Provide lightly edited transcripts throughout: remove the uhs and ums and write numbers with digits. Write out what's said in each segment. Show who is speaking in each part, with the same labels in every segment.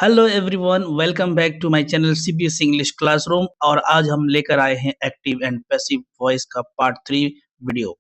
Speaker 1: Hello everyone, welcome back to my channel CBSE English classroom. और आज हम लेकर आए हैं एक्टिव एंड पैसिव वॉइस का पार्ट 3 वीडियो।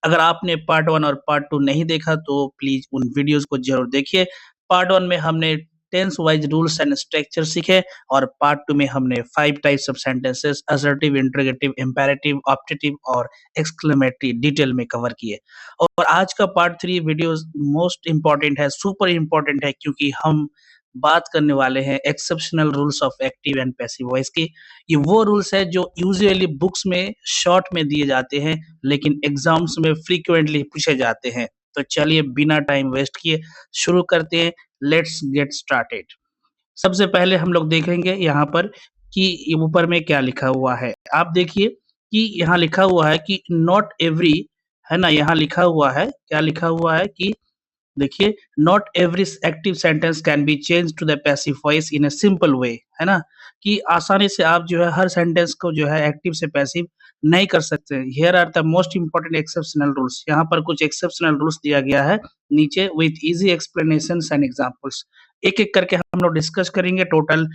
Speaker 1: अगर आपने पार्ट 1 और पार्ट 2 नहीं देखा तो प्लीज उन वीडियोस को जरूर देखिए। पार्ट 1 में हमने tense wise rules and structure सीखे और पार्ट 2 में हमने 5 types of sentences assertive, interrogative, imperative, optative और एक्सक्लेमेटरी डिटेल में कवर किए। और आज का पार्ट 3 वीडियो मोस्ट इंपॉर्टेंट है, सुपर इंपॉर्टेंट है, क्योंकि हम बात करने वाले हैं exceptional rules of active and passive voice की। ये वो रूल्स है जो यूजुअली बुक्स में शॉर्ट में दिए जाते हैं लेकिन एग्जाम्स में फ्रीक्वेंटली पूछे जाते हैं। तो चलिए बिना टाइम वेस्ट किए शुरू करते हैं। Let's get started. सबसे पहले हम लोग देखेंगे यहाँ पर कि ये ऊपर में क्या लिखा हुआ है। आप देखिए कि यहाँ लिखा हुआ है कि नॉट एवरी, है ना, यहाँ लिखा हुआ है, क्या लिखा हुआ है कि देखिए, not every active sentence can be change to the passive voice in a simple way, है ना, कि आसानी से आप जो है हर सेंटेंस को जो है एक्टिव से पैसिव नहीं कर सकते। Here are the most important exceptional rules. यहाँ पर कुछ एक्सेप्शनल रूल्स दिया गया है नीचे with easy explanations and examples. एक एक करके हम लोग डिस्कस करेंगे। टोटल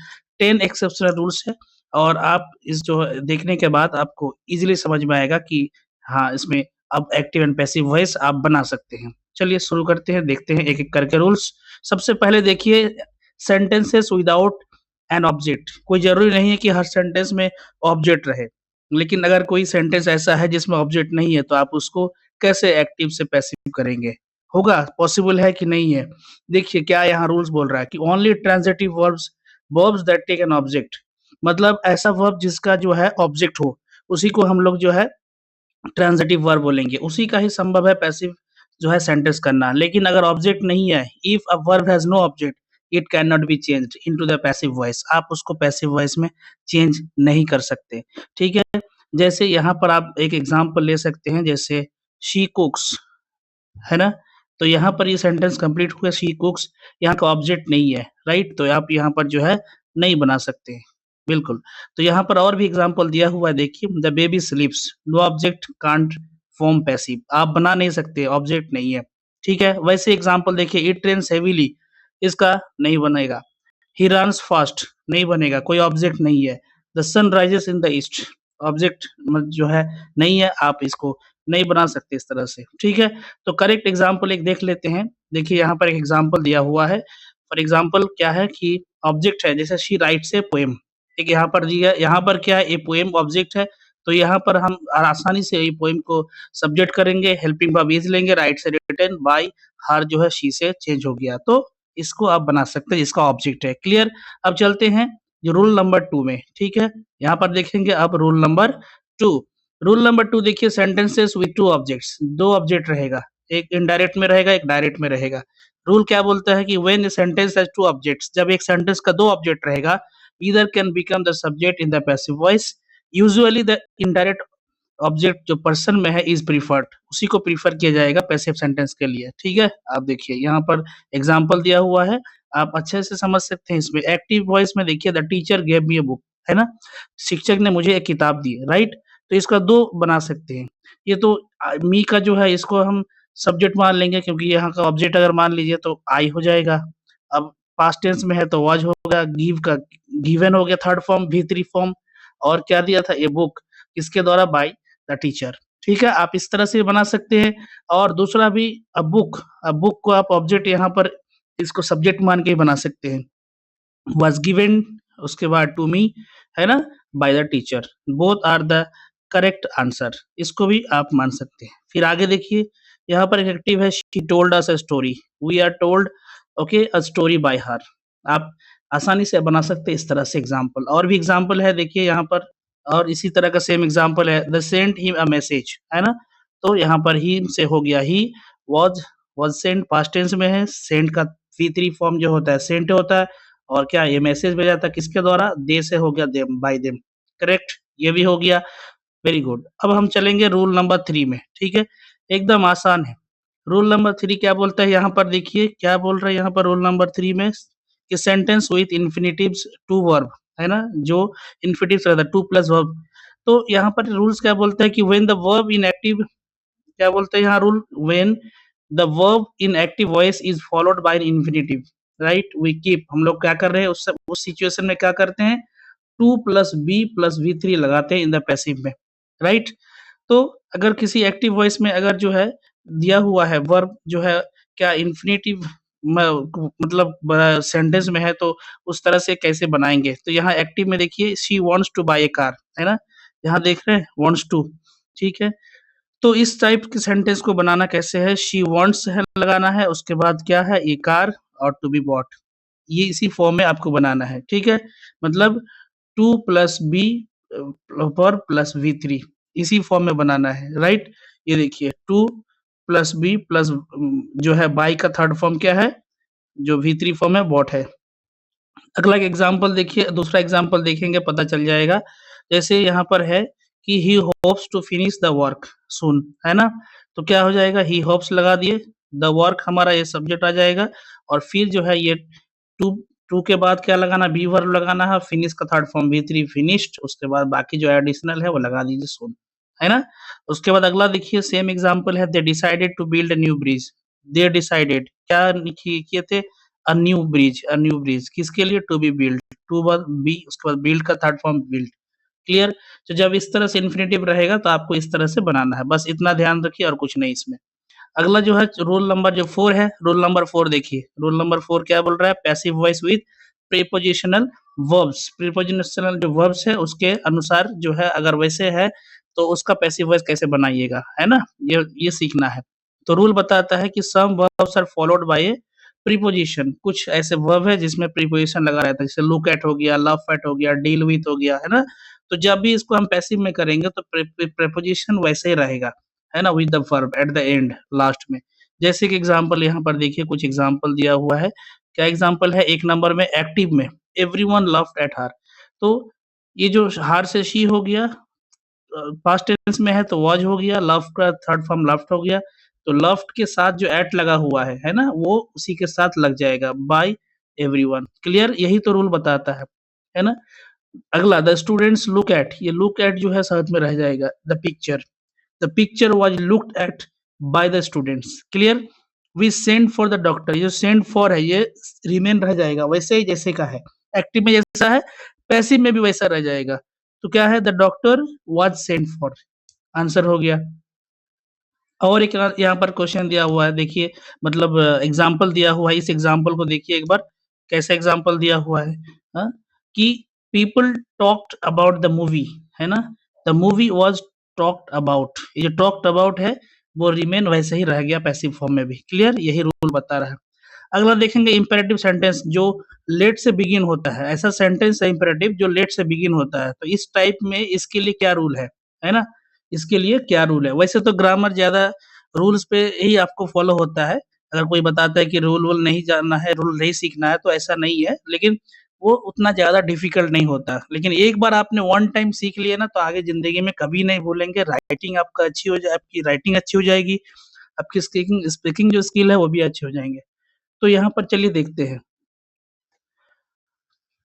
Speaker 1: 10 एक्सेप्शनल रूल्स है और आप इस जो देखने के बाद आपको इजीली समझ में आएगा कि हाँ, इसमें अब एक्टिव एंड पैसिव वॉइस आप बना सकते हैं। चलिए शुरू करते हैं, देखते हैं एक-एक करके रूल्स। सबसे पहले देखिए, सेंटेंसेस विदाउट एन ऑब्जेक्ट। कोई ज़रूरी नहीं है कि हर सेंटेंस में ऑब्जेक्ट रहे, लेकिन अगर कोई सेंटेंस ऐसा है जिसमें ऑब्जेक्ट नहीं है तो आप उसको कैसे एक्टिव से पैसिव करेंगे? होगा? पॉसिबल है कि नहीं है? देखिए क्या यहाँ रूल्स बोल रहा है कि only transitive verbs, verbs that take an object, मतलब ऐसा वर्ब जिसका जो है ऑब्जेक्ट हो, उसी को हम लोग जो है ट्रांज़िटिव वर्ब बोलेंगे। उसी का ही संभव है पैसिव जो है सेंटेंस करना। लेकिन अगर ऑब्जेक्ट नहीं है, if a verb has no object it can not be changed into the passive voice. आप उसको पैसिव वॉइस में चेंज नहीं कर सकते। ठीक है? जैसे यहाँ पर आप एक एग्ज़ाम्पल ले सकते हैं, जैसे शी कुक्स, है ना? तो यहाँ पर ये सेंटेंस कंप्लीट हुआ, शी कुक्स, यहाँ का ऑब्जेक्ट नहीं है, राइट? तो आप यहाँ पर जो है नहीं बना सकते। बिल्कुल। तो यहाँ पर और भी एग्ज़ाम्पल दिया हुआ है, देखिए, the baby sleeps, no object can't form passive. आप बना नहीं सकते, ऑब्जेक्ट नहीं है। ठीक है? वैसे एग्ज़ाम्पल देखिए, इट रेन्स हेवीली, इसका नहीं बनेगा। ही रन्स फास्ट, नहीं बनेगा, कोई ऑब्जेक्ट नहीं है। The sun rises in the east, object जो है नहीं है, आप इसको नहीं बना सकते इस तरह से। ठीक है? तो करेक्ट एग्ज़ाम्पल एक देख लेते हैं। देखिए यहाँ पर एक एग्ज़ाम्पल दिया हुआ है। फॉर एग्ज़ाम्पल क्या है कि ऑब्जेक्ट है, जैसे शी राइट्स ए पोएम। ठीक है? यहाँ पर दिया, यहाँ पर क्या है, ए पोएम ऑब्जेक्ट है, तो यहाँ पर हम आसानी से ये पोएम को सब्जेक्ट करेंगे, हेल्पिंग वर्ब इज़ लेंगे, राइट से रिटन बाय हर जो है शी से चेंज हो गया। तो इसको आप बना सकते हैं जिसका ऑब्जेक्ट है। क्लियर? अब चलते हैं जो रूल नंबर 2 में। ठीक है? यहाँ पर देखेंगे अब रूल नंबर 2। रूल नंबर 2 देखिए, सेंटेंसेस विथ 2 ऑब्जेक्ट्स, 2 ऑब्जेक्ट रहेगा, एक इनडायरेक्ट में रहेगा, एक डायरेक्ट में रहेगा। रूल क्या बोलता है कि when a sentence has 2 objects, जब एक सेंटेंस का 2 ऑब्जेक्ट रहेगा, either can become the subject in the passive voice. Usually the indirect object जो पर्सन में है इज़ प्रिफर्ड, उसी को प्रेफर किया जाएगा पैसिव सेंटेंस के लिए। ठीक है? आप देखिए यहाँ पर एग्ज़ाम्पल दिया हुआ है, आप अच्छे से समझ सकते हैं इसमें। एक्टिव वॉइस में देखिए, the teacher gave me a book, है ना? शिक्षक ने मुझे एक किताब दी, राइट? तो इसका 2 बना सकते हैं। ये तो मी का जो है इसको हम सब्जेक्ट मान लेंगे, क्योंकि यहाँ का ऑब्जेक्ट अगर मान लीजिए तो आई हो जाएगा। अब पास्ट टेंस में है तो वाज़ होगा, गिव का गिवन हो गया थर्ड फॉर्म, V3 फॉर्म, और क्या दिया था, ए बुक, किसके द्वारा, बाय द टीचर। ठीक है? आप इस तरह से बना सकते हैं। और दूसरा भी, अ बुक को आप ऑब्जेक्ट यहाँ पर इसको सब्जेक्ट मान के ही बना सकते हैं। वाज़ गिवन, उसके बाद टू मी, है ना, by the teacher, both are the correct answer, इसको भी आप मान सकते हैं। फिर आगे देखिए, यहाँ पर एक एक्टिव है, she told us a story, we are told okay a story by her. आप आसानी से बना सकते हैं इस तरह से एग्ज़ाम्पल। और भी एग्ज़ाम्पल है देखिए यहाँ पर, और इसी तरह का सेम एग्ज़ाम्पल है, the sent him a message, है ना? तो यहाँ पर हिम से हो गया he, was, was sent past tense में है, सेंट का V3 फॉर्म जो होता है सेंट होता है, और क्या ये मैसेज भेजा था किसके द्वारा, दे से हो गया देम, बाय देम। करेक्ट? ये भी हो गया। Very good. अब हम चलेंगे रूल नंबर 3 में। ठीक है? एकदम आसान है। रूल नंबर 3 क्या बोलता है, यहाँ पर देखिए क्या बोल रहा है यहाँ पर रूल नंबर 3 में, कि सेंटेंस विथ इन्फिनिटिव्स टू वर्ब, है ना? जो इन्फिनिटिव्स रहता है 2 प्लस वर्ब। तो यहाँ पर रूल्स क्या बोलता है कि when the verb in active, क्या बोलते हैं यहाँ rule, when the verb in active voice is followed by an infinitive, right, we keep, हम लोग क्या कर रहे हैं उस सिचुएशन में क्या करते हैं, 2 प्लस बी प्लस V3 लगाते हैं इन द पैसिव में, राइट। तो अगर किसी एक्टिव वॉइस में अगर जो है दिया हुआ है वर्ब जो है क्या इन्फिनिटिव मतलब सेंटेंस में है तो उस तरह से कैसे बनाएंगे, तो यहाँ एक्टिव में देखिए she wants to buy a car, है ना, यहाँ देख रहे हैं वांट्स टू, ठीक है। तो इस टाइप के सेंटेंस को बनाना कैसे है, शी वांट्स है लगाना है, उसके बाद क्या है ए कार और टू बी बॉट, ये इसी फॉर्म में आपको बनाना है, ठीक है। मतलब 2 प्लस बी पर प्लस V3 इसी फॉर्म में बनाना है, राइट। ये देखिए 2 प्लस बी प्लस जो है बाई का थर्ड फॉर्म क्या है, जो V3 फॉर्म है बॉट है। अगला एग्जाम्पल देखिए, दूसरा एग्जाम्पल देखेंगे पता चल जाएगा। जैसे यहाँ पर है कि he hopes to finish the work soon, है ना, तो क्या हो जाएगा, ही होप्स लगा दिए, द वर्क हमारा ये सब्जेक्ट आ जाएगा और फिर जो है ये टू टू के बाद क्या लगाना, बी वर्ब लगाना है, फिनिश का थर्ड फॉर्म V3 फिनिश्ड, उसके बाद बाकी जो एडिशनल है वो लगा दीजिए सून, है ना। उसके बाद अगला देखिए सेम एग्जाम्पल है, they decided to build a new bridge, they decided क्या किए थे, अ न्यू ब्रिज किसके लिए, टू बी बिल्ड, टू बाद बी उसके बाद बिल्ड का थर्ड फॉर्म बिल्ड, क्लियर। तो जब इस तरह से इन्फिनिटिव रहेगा तो आपको इस तरह से बनाना है, बस इतना ध्यान रखिए और कुछ नहीं इसमें। अगला जो है रोल नंबर जो 4 है, रोल नंबर 4 देखिए, रोल नंबर 4 क्या बोल रहा है, passive voice with prepositional verbs, prepositional जो वर्ब्स है उसके अनुसार जो है अगर वैसे है तो उसका पैसिव वॉइस कैसे बनाइएगा, है ना, ये सीखना है। तो रूल बताता है कि some verbs are followed by a preposition, कुछ ऐसे वर्ब है जिसमें प्रीपोजिशन लगा रहता है, जैसे लुक एट हो गया, लव एट हो गया, डील विथ हो गया, है ना। तो जब भी इसको हम पैसिव में करेंगे तो प्रीपोजिशन वैसे ही रहेगा, है ना, with the verb at the end last में। जैसे कि एग्जांपल यहाँ पर देखिए कुछ एग्जांपल दिया हुआ है, क्या एग्जांपल है, एक नंबर में एक्टिव में एवरीवन लव्ड एट हर, तो ये जो हर से शी हो गया, पास्ट टेंस में है तो वाज हो गया, लव का थर्ड फॉर्म लव्ड हो गया, तो लव्ड के साथ जो एट लगा हुआ है ना, वो उसी के साथ लग जाएगा बाय एवरीवन, क्लियर, यही तो रूल बताता है ना। अगला द स्टूडेंट्स लुक एट, ये लुक एट जो है साथ में रह जाएगा, the picture, the picture was looked at by the students, clear। we sent for the doctor, ये send for है ये रिमेन रह जाएगा वैसे ही जैसे का है, एक्टिव में जैसा है पैसिव में भी वैसा रह जाएगा, तो क्या है, the doctor was sent for, answer हो गया। और एक यहाँ पर क्वेश्चन दिया हुआ है देखिए, मतलब एग्जाम्पल दिया हुआ है, इस एग्जाम्पल को देखिए एक बार, कैसा एग्जाम्पल दिया हुआ है, हाँ? कि people talked about the movie, है ना, the movie was talked about, ये जो टॉक्ड अबाउट है वो रिमेन वैसे ही रह गया पैसिव फॉर्म में भी, क्लियर, यही रूल बता रहा है। अगला देखेंगे इंपेरेटिव सेंटेंस जो लेट से बिगिन होता है, ऐसा सेंटेंस है इंपेरेटिव जो लेट से बिगिन होता है, तो इस टाइप में इसके लिए क्या रूल है ना, इसके लिए क्या रूल है, वैसे तो ग्रामर ज्यादा रूल्स पे ही आपको फॉलो होता है, अगर कोई बताता है कि रूल वूल नहीं जानना है, रूल नहीं सीखना है तो ऐसा नहीं है, लेकिन वो उतना ज्यादा डिफिकल्ट नहीं होता, लेकिन एक बार आपने वन टाइम सीख लिया ना तो आगे जिंदगी में कभी नहीं भूलेंगे, राइटिंग आपका अच्छी हो जाए, आपकी राइटिंग अच्छी हो जाएगी, आपकी स्पीकिंग स्पीकिंग जो स्किल है वो भी अच्छे हो जाएंगे। तो यहाँ पर चलिए देखते हैं।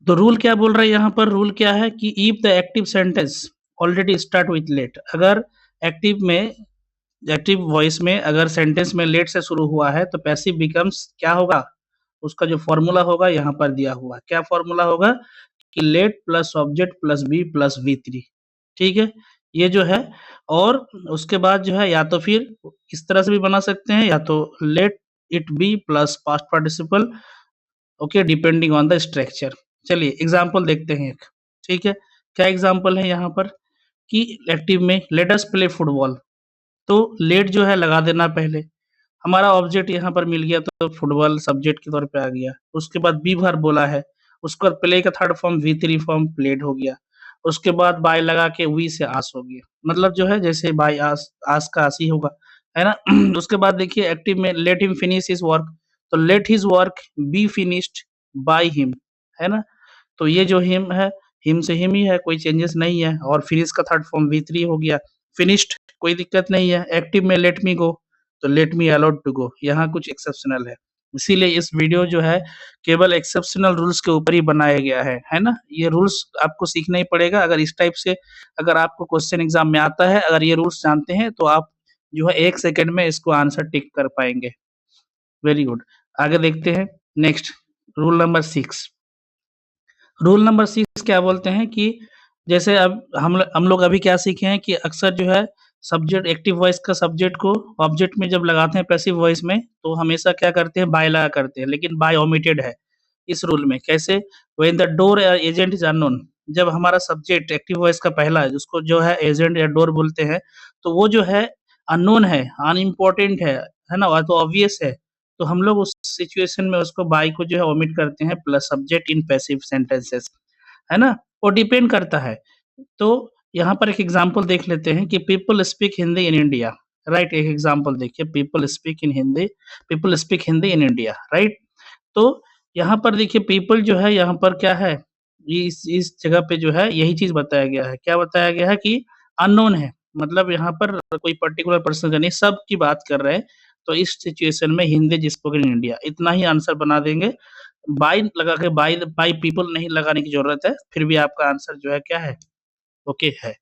Speaker 1: तो रूल क्या बोल रहा है यहाँ पर, रूल क्या है कि if the active sentence already start with let, अगर एक्टिव वॉइस में अगर सेंटेंस में लेट से शुरू हुआ है तो पैसिव बिकम्स क्या होगा, उसका जो फॉर्मूला होगा यहाँ पर दिया हुआ है, क्या फॉर्मूला होगा कि let plus object plus be plus V3, ठीक है, ये जो है। और उसके बाद जो है या तो फिर इस तरह से भी बना सकते हैं, या तो let it be plus past participle, okay, depending on the structure. चलिए एग्जांपल देखते हैं एक, ठीक है, क्या एग्जांपल है यहाँ पर कि एक्टिव में लेट अस प्ले फुटबॉल, तो लेट जो है लगा देना पहले, हमारा ऑब्जेक्ट यहाँ पर मिल गया तो फुटबॉल सब्जेक्ट के तौर पे आ गया, उसके बाद बी वर्ब बोला है, उसके बाद प्ले का third form V3 form played हो गया, उसके बाद बाय लगा के वी से आस हो गया, मतलब जो है जैसे बाय आस, आस का आस ही होगा, है ना। उसके बाद देखिए एक्टिव में let him finish his work, तो let his work be finished by him, है ना, तो ये जो हिम है, हिम से हिम ही है, कोई चेंजेस नहीं है, और फिनिश का थर्ड फॉर्म V3 हो गया, फिनिश्ड, कोई दिक्कत नहीं है। एक्टिव में लेट मी गो, तो let me allowed to go, यहाँ कुछ एक्सेप्शनल है, इसीलिए इस वीडियो जो है केवल एक्सेप्शनल रूल्स के ऊपर ही बनाया गया है ना, ये रूल्स आपको सीखना ही पड़ेगा, अगर इस टाइप से अगर आपको क्वेश्चन एग्जाम में आता है, अगर ये रूल्स जानते हैं तो आप जो है 1 सेकंड में इसको आंसर टिक कर पाएंगे। वेरी गुड, आगे देखते हैं next rule number 6। Rule number 6 क्या बोलते हैं कि जैसे अब हम लोग अभी क्या सीखे हैं कि अक्सर जो है सब्जेक्ट एक्टिव वॉइस का सब्जेक्ट को ऑब्जेक्ट में जब लगाते हैं पैसिव वॉइस में, तो हमेशा क्या करते हैं, बाय लगा करते हैं, लेकिन बाय ओमिटेड है इस रूल में। कैसे? When the door agent is unknown, जब हमारा सब्जेक्ट एक्टिव वॉइस का पहला है, जिसको जो है एजेंट या डोर बोलते हैं, तो वो जो है अननोन है, अनइम्पोर्टेंट है ना, तो ऑब्वियस है। तो हम लोग उस सिचुएशन में उसको बाय को जो है ओमिट करते हैं plus subject in passive sentences, है ना? वो डिपेंड करता है। तो यहाँ पर एक एग्जांपल देख लेते हैं कि people speak Hindi in India, right? एक एग्जांपल देखिए, people speak Hindi in India, right? तो यहाँ पर देखिए पीपल जो है, यहाँ पर क्या है, इस जगह पे जो है यही चीज़ बताया गया है। क्या बताया गया है कि अननोन है, मतलब यहाँ पर कोई पर्टिकुलर पर्सन का नहीं, सबकी बात कर रहे हैं। तो इस सिचुएशन में Hindi is spoken in India, इतना ही आंसर बना देंगे। बाय लगा के बाय पीपल नहीं लगाने की ज़रूरत है, फिर भी आपका आंसर जो है क्या है, ओके है,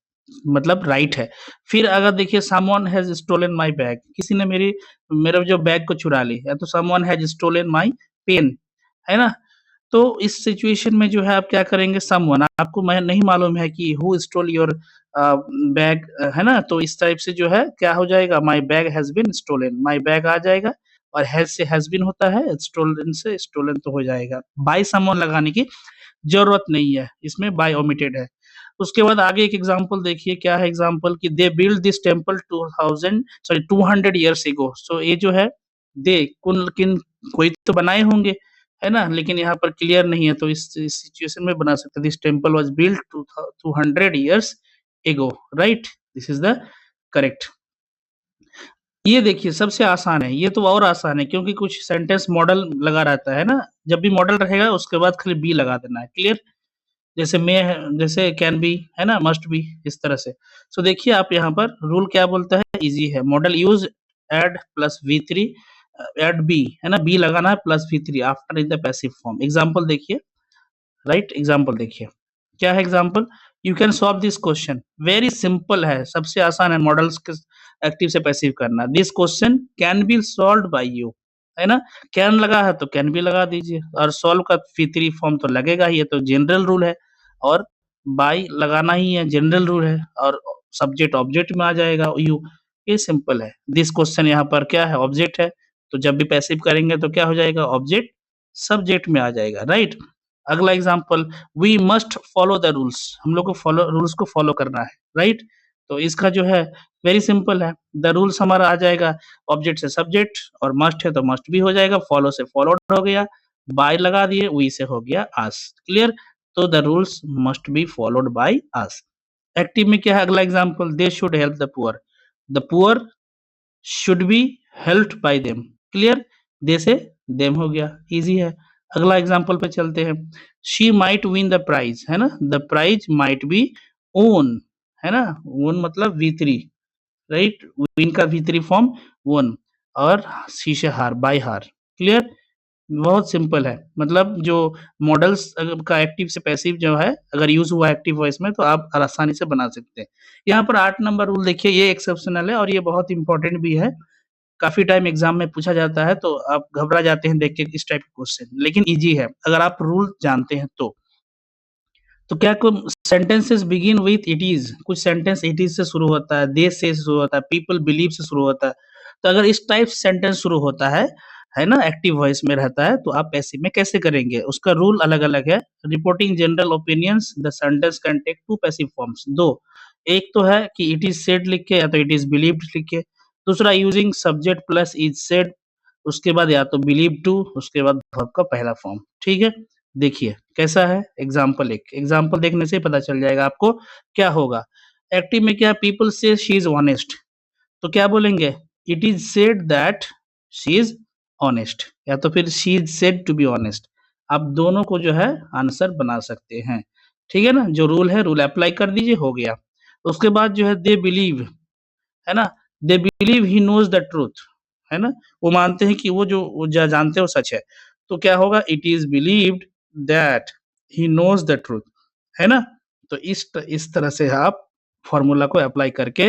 Speaker 1: मतलब राइट है। फिर अगर देखिए someone has stolen my bag, किसी ने मेरा जो बैग को चुरा ली, या तो someone has stolen my pen, है ना? तो इस सिचुएशन में जो है आप क्या करेंगे, समवन, आपको मैं नहीं मालूम है कि हू स्टोल योर बैग, है ना? तो इस टाइप से जो है क्या हो जाएगा, my bag has been stolen, my bag आ जाएगा, और हैज़ से हैज़ बीन होता है, स्टोलन से स्टोलन तो हो जाएगा। बाय समवन लगाने की ज़रूरत नहीं है, इसमें बाय ओमिटेड है। उसके बाद आगे एक एग्ज़ाम्पल देखिए, क्या है एग्ज़ाम्पल कि they build this temple 200 years ago. So ये जो है दे कुल किन कोई तो बनाए होंगे, है ना? लेकिन यहाँ पर क्लियर नहीं है, तो इस सिचुएशन में बना सकते हैं, this temple was built 200 years एगो, right? This is the correct. ये देखिए सबसे आसान है, ये तो और आसान है क्योंकि कुछ सेंटेंस मॉडल लगा रहता है ना, जब भी मॉडल रहेगा उसके बाद खाली बी लगा देना है, क्लियर? जैसे मे है, जैसे कैन बी, है ना, मस्ट बी, इस तरह से। सो देखिए आप यहाँ पर रूल क्या बोलता है, ईज़ी है। Model use add plus V3 add be, है ना, बी लगाना है plus V3 after in the passive form. Example देखिए, राइट? एग्ज़ाम्पल देखिए, क्या है example? You can solve this question, very simple है, सबसे आसान है मॉडल्स के एक्टिव से पैसिव करना। This question can be solved by you, है ना? कैन लगा है तो कैन भी लगा दीजिए, और सॉल्व का V3 फॉर्म तो लगेगा ही, ये तो जनरल रूल है, और बाय लगाना ही है, जनरल रूल है, और सब्जेक्ट ऑब्जेक्ट में आ जाएगा यू, ये सिंपल है। दिस क्वेश्चन यहाँ पर क्या है, ऑब्जेक्ट है, तो जब भी पैसिव करेंगे तो क्या हो जाएगा, ऑब्जेक्ट सब्जेक्ट में आ जाएगा, राइट? अगला example, we must follow the rules, हम लोग को रूल्स को फॉलो करना है, राइट? तो इसका जो है वेरी सिंपल है, द रूल्स हमारा आ जाएगा ऑब्जेक्ट से सब्जेक्ट, और मस्ट है तो मस्ट भी हो जाएगा, फॉलो से फॉलोड हो गया, बाय लगा दिए, वी से हो गया अस, क्लियर? तो the rules must be followed by us. Active में क्या है, अगला example, they should help the poor should be helped by them, clear? They से देम हो गया, इजी है। अगला एग्जांपल पे चलते हैं, she might win the prize, है ना, the prize might be won, है ना, ओन मतलब V3, राइट? विन का V3 फॉर्म ओन, और शी से हार, बाय हार, क्लियर? बहुत सिंपल है, मतलब जो मॉडल्स का एक्टिव से पैसिव जो है, अगर यूज हुआ एक्टिव वॉइस में तो आप आसानी से बना सकते हैं। यहाँ पर 8 नंबर रूल देखिए, ये एक्सेप्शनल है और ये बहुत इंपॉर्टेंट भी है। काफ़ी टाइम एग्ज़ाम में पूछा जाता है, तो आप घबरा जाते हैं देख के इस टाइप के क्वेश्चन, लेकिन ईज़ी है, अगर आप रूल जानते हैं तो। तो क्या कुम sentences begin with it is, कुछ सेंटेंस इट इज़ से शुरू होता है, दे से शुरू होता है, पीपल बिलीव से शुरू होता है। तो अगर इस टाइप से सेंटेंस शुरू होता है ना, एक्टिव वॉइस में रहता है, तो आप ऐसे में कैसे करेंगे? उसका रूल अलग-अलग है। Reporting general opinions, the sentence can take 2 passive forms, 2। एक तो है कि इट इज़ सेड लिख के, या तो इट इज़ बिलीव्ड लिख के। दूसरा using subject plus is said, उसके बाद या तो बिलीव टू, उसके बाद वर्ब का पहला फॉर्म, ठीक है? देखिए कैसा है, एग्जाम्पल एक, एग्जाम्पल देखने से ही पता चल जाएगा आपको क्या होगा। एक्टिव में क्या, पीपल से शी इज ऑनेस्ट, तो क्या बोलेंगे, it is said that she is honest, या तो फिर she is said to be honest. आप दोनों को जो है आंसर बना सकते हैं, ठीक है ना? जो रूल है, रूल अप्लाई कर दीजिए, हो गया। उसके बाद जो है दे बिलीव, है ना, they believe he knows the truth, है ना, वो मानते हैं कि वो जानते हो सच है, तो क्या होगा, it is believed that he knows the truth, है ना? तो इस तरह से आप फॉर्मूला को अप्लाई करके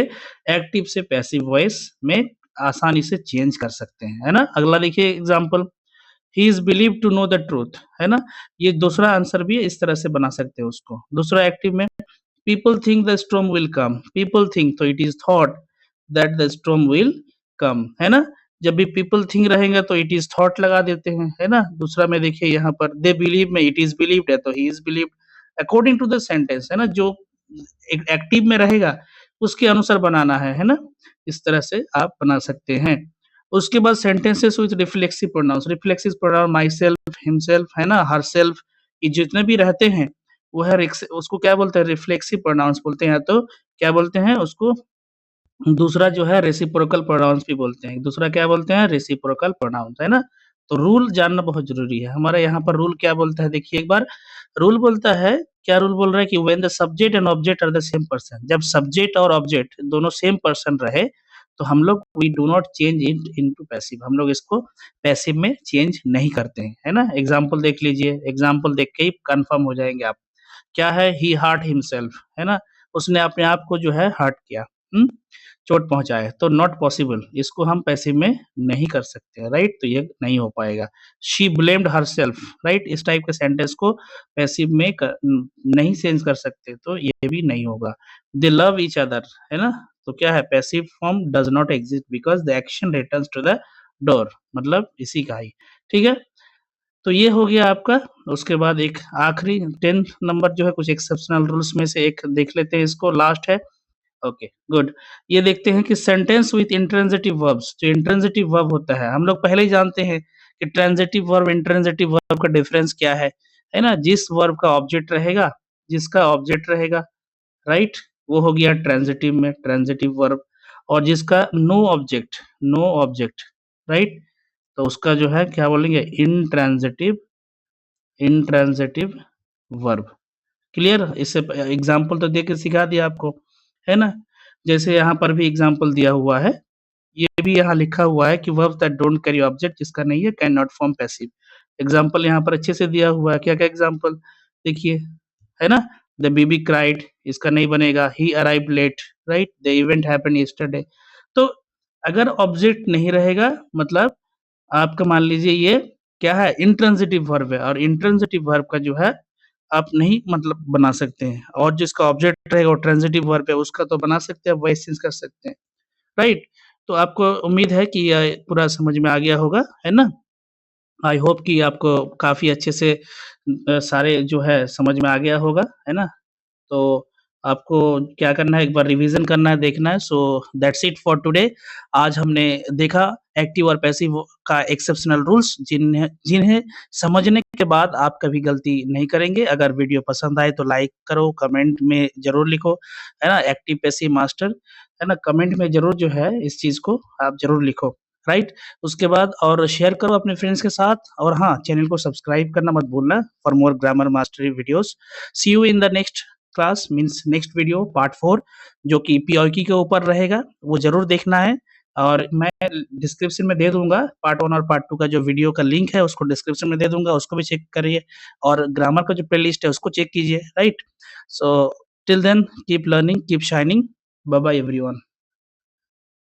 Speaker 1: एक्टिव से पैसिव वॉइस में आसानी से चेंज कर सकते हैं, है ना? अगला देखिए example, he is believe to know the truth, है ना। ये दूसरा आंसर भी है, इस तरह से बना सकते हैं उसको। दूसरा एक्टिव में people think the storm will come, people think तो it is thought that the storm will come, है ना। जब भी पीपल थिंक रहेगा तो इट इज थॉट लगा देते हैं, है ना। दूसरा में देखिए यहाँ पर दे बिलीव में इट इज बिलीव्ड है तो he is believed, according to the sentence, है ना। जो एक्टिव में रहेगा उसके अनुसार बनाना है ना। इस तरह से आप बना सकते हैं। उसके बाद sentences with reflexive pronouns, reflexive pronoun my self, himself, है ना, हर सेल्फ, ये जितने भी रहते हैं वो है उसको क्या बोलते हैं, रिफ्लेक्सिव प्रोनाउंस बोलते हैं। तो क्या बोलते हैं उसको, दूसरा जो है रेसिप्रोकल प्रोनाउंस भी बोलते हैं। दूसरा क्या बोलते हैं, रेसिप्रोकल प्रोनाउंस, है ना। तो रूल जानना बहुत ज़रूरी है। हमारा यहाँ पर रूल क्या बोलता है, देखिए एक बार। रूल बोलता है, क्या रूल बोल रहा है कि when the subject and object are the same person, जब सब्जेक्ट और ऑब्जेक्ट दोनों सेम पर्सन रहे तो हम लोग we do not change it into passive, हम लोग इसको पैसिव में चेंज नहीं करते हैं, है ना। एग्जाम्पल देख लीजिए, एग्जाम्पल देख के ही कन्फर्म हो जाएंगे आप। क्या है, ही हर्ट हिमसेल्फ, है ना, उसने अपने आप को जो है हर्ट किया, चोट पहुंचाए। तो नॉट पॉसिबल, इसको हम पैसिव में नहीं कर सकते, राइट। तो ये नहीं हो पाएगा। शी ब्लेम्ड हरसेल्फ, राइट, इस टाइप के सेंटेंस को पैसिव में नहीं चेंज कर सकते, तो ये भी नहीं होगा। दे लव ईच अदर, है ना, तो क्या है, passive form does not exist because the action returns to the doer, मतलब इसी का ही, ठीक है। तो ये हो गया आपका। उसके बाद एक आखिरी 10th नंबर जो है, कुछ एक्सेप्शनल रूल्स में से एक देख लेते हैं, इसको लास्ट है। Okay, good. ये देखते हैं कि सेंटेंस विथ इंट्रांजिटिव वर्ब्स, जो इंट्रांजिटिव वर्ब होता है, हम लोग पहले ही जानते हैं कि ट्रांजिटिव वर्ब इंट्रांजिटिव वर्ब का डिफरेंस क्या है ना। जिस वर्ब का ऑब्जेक्ट रहेगा, जिसका ऑब्जेक्ट रहेगा, राइट, वो हो गया ट्रांजिटिव में ट्रांजिटिव वर्ब। और जिसका no object, no object, right, तो उसका जो है क्या बोलेंगे, इंट्रांजिटिव, इंट्रांजिटिव वर्ब। क्लियर। इससे एग्जाम्पल तो दे के सिखा दिया आपको, है ना। जैसे यहाँ पर भी एग्जाम्पल दिया हुआ है, ये भी यहाँ लिखा हुआ है कि verb that don't carry object, जिसका नहीं है, can not form passive. Example यहाँ पर अच्छे से दिया हुआ है, क्या क्या एग्जाम्पल देखिए, है ना। द बेबी क्राइड, इसका नहीं बनेगा। He arrived late, right, the event happened yesterday. तो अगर ऑब्जेक्ट नहीं रहेगा, मतलब आपका मान लीजिए ये क्या है, इंट्रांजिटिव वर्ब है, और इंट्रांजिटिव वर्ब का जो है आप नहीं मतलब बना सकते हैं। और जिसका ऑब्जेक्ट रहेगा वो ट्रांजिटिव वर्ब है, उसका तो बना सकते हैं, वॉइस चेंज कर सकते हैं, राइट। तो आपको उम्मीद है कि ये पूरा समझ में आ गया होगा, है ना। आई होप कि आपको काफ़ी अच्छे से सारे जो है समझ में आ गया होगा, है ना। तो आपको क्या करना है, एक बार रिवीजन करना है, देखना है। So that's it for today. आज हमने देखा एक्टिव और पैसिव का एक्सेप्शनल रूल्स, जिन्हें जिन्हें समझने के बाद आप कभी गलती नहीं करेंगे। अगर वीडियो पसंद आए तो लाइक करो, कमेंट में ज़रूर लिखो, है ना, एक्टिव पैसिव मास्टर, है ना, कमेंट में ज़रूर जो है इस चीज़ को आप ज़रूर लिखो, राइट। उसके बाद और शेयर करो अपने फ्रेंड्स के साथ, और हाँ, चैनल को सब्सक्राइब करना मत भूलना for more grammar mastery videos. See you in the next class, means next video part 4, जो कि पीओकी के ऊपर रहेगा, वो ज़रूर देखना है। और मैं डिस्क्रिप्शन में दे दूँगा पार्ट 1 और पार्ट 2 का जो वीडियो का लिंक है, उसको डिस्क्रिप्शन में दे दूँगा, उसको भी चेक करिए। और ग्रामर का जो प्लेलिस्ट है उसको चेक कीजिए, right. So till then keep learning, keep shining. Bye bye everyone.